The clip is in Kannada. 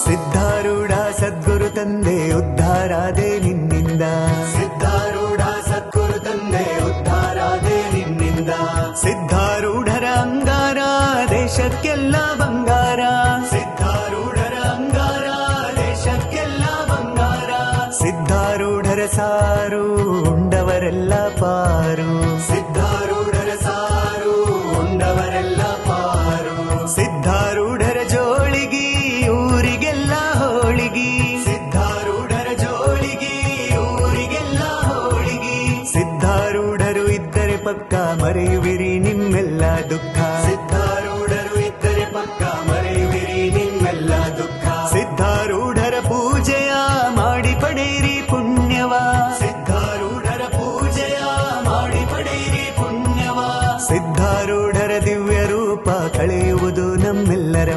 ಸಿದ್ಧಾರೂಢ ಸದ್ಗುರು ತಂದೆ ಉದ್ಧಾರಾದೆ ನಿನ್ನಿಂದ. ಸಿದ್ಧಾರೂಢ ಸದ್ಗುರು ತಂದೆ ಉದ್ಧಾರಾದೆ ನಿನ್ನಿಂದ. ಸಿದ್ಧಾರೂಢರ ಅಂಗಾರ ದೇಶಕ್ಕೆಲ್ಲ ಬಂಗಾರ. ಸಿದ್ಧಾರೂಢರ ಅಂಗಾರ ದೇಶಕ್ಕೆಲ್ಲ ಬಂಗಾರ. ಸಿದ್ಧಾರೂಢರ ಸಾರು ಉಂಡವರೆಲ್ಲ ಪಾರು. ಸಿದ್ಧಾರೂಢರ ಸಾರು ಉಂಡವರೆಲ್ಲ ಪಾರು. ಸಿದ್ಧಾರೂಢರ ಜೋಳಿಗಿ ಊರಿಗೆಲ್ಲ ಹೋಳಿಗಿ. ಸಿದ್ಧಾರೂಢರ ಜೋಳಿಗಿ ಊರಿಗೆಲ್ಲ ಹೋಳಿಗಿ. ಸಿದ್ಧಾರೂಢರು ಇದ್ದರೆ ಪಕ್ಕ ಮರೆಯುವಿರಿ